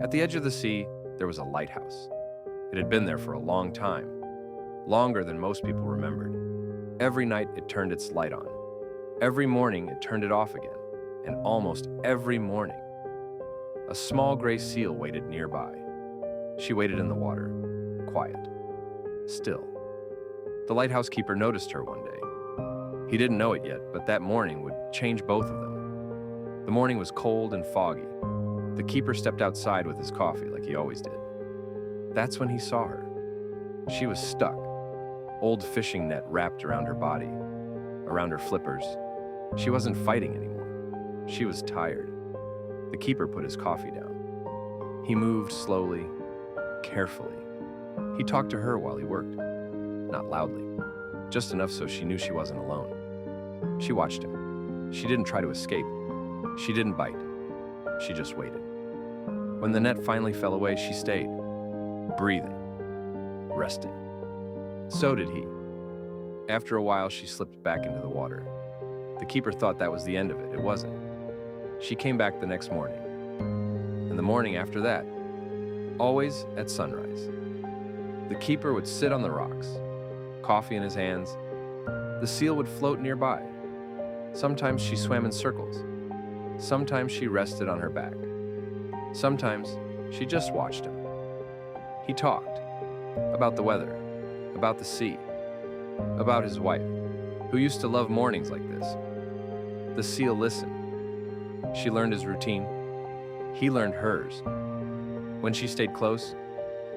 At the edge of the sea, there was a lighthouse. It had been there for a long time, longer than most people remembered. Every night it turned its light on. Every morning it turned it off again. And almost every morning, a small gray seal waited nearby. She waited in the water, quiet, still. The lighthouse keeper noticed her one day. He didn't know it yet, but that morning would change both of them. The morning was cold and foggy. The keeper stepped outside with his coffee like he always did. That's when he saw her. She was stuck, old fishing net wrapped around her body, around her flippers. She wasn't fighting anymore. She was tired. The keeper put his coffee down. He moved slowly, carefully. He talked to her while he worked, not loudly, just enough so she knew she wasn't alone. She watched him. She didn't try to escape. She didn't bite. She just waited. When the net finally fell away, she stayed, breathing, resting. So did he. After a while, she slipped back into the water. The keeper thought that was the end of it. It wasn't. She came back the next morning, and the morning after that, always at sunrise. The keeper would sit on the rocks, coffee in his hands. The seal would float nearby. Sometimes she swam in circles. Sometimes she rested on her back. Sometimes she just watched him. He talked about the weather, about the sea, about his wife, who used to love mornings like this. The seal listened. She learned his routine. He learned hers. When she stayed close,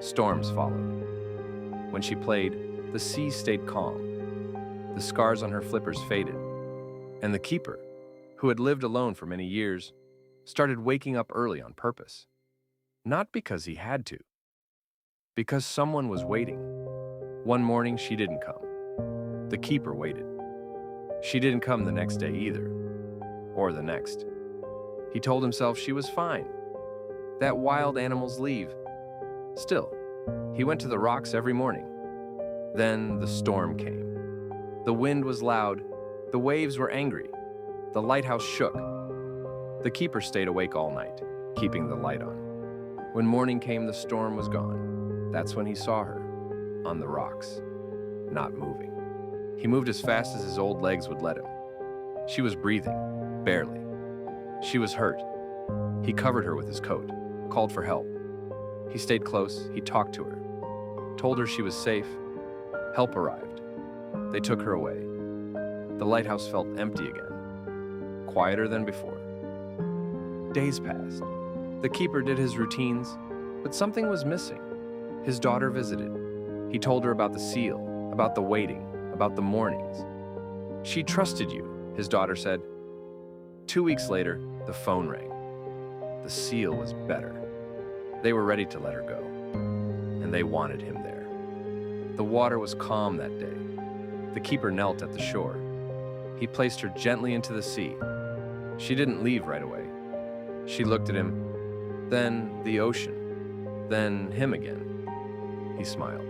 storms followed. When she played, the sea stayed calm. The scars on her flippers faded. And the keeper, who had lived alone for many years, started waking up early on purpose. Not because he had to, because someone was waiting. One morning, she didn't come. The keeper waited. She didn't come the next day either, or the next. He told himself she was fine, that wild animals leave. Still, he went to the rocks every morning. Then the storm came. The wind was loud. The waves were angry. The lighthouse shook. The keeper stayed awake all night, keeping the light on. When morning came, the storm was gone. That's when he saw her, on the rocks, not moving. He moved as fast as his old legs would let him. She was breathing, barely. She was hurt. He covered her with his coat, called for help. He stayed close, he talked to her, told her she was safe. Help arrived. They took her away. The lighthouse felt empty again, quieter than before. Days passed. The keeper did his routines, but something was missing. His daughter visited. He told her about the seal, about the waiting, about the mornings. She trusted you, his daughter said. 2 weeks later, the phone rang. The seal was better. They were ready to let her go, and they wanted him there. The water was calm that day. The keeper knelt at the shore. He placed her gently into the sea. She didn't leave right away. She looked at him, then the ocean, then him again. He smiled.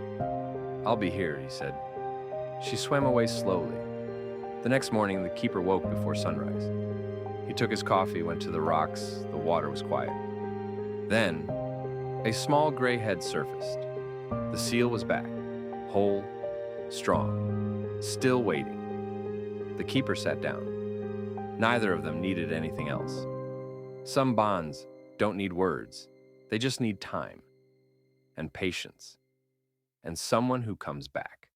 "I'll be here," he said. She swam away slowly. The next morning, the keeper woke before sunrise. He took his coffee, went to the rocks. The water was quiet. Then, a small gray head surfaced. The seal was back, whole, strong, still waiting. The keeper sat down. Neither of them needed anything else. Some bonds don't need words. They just need time and patience and someone who comes back.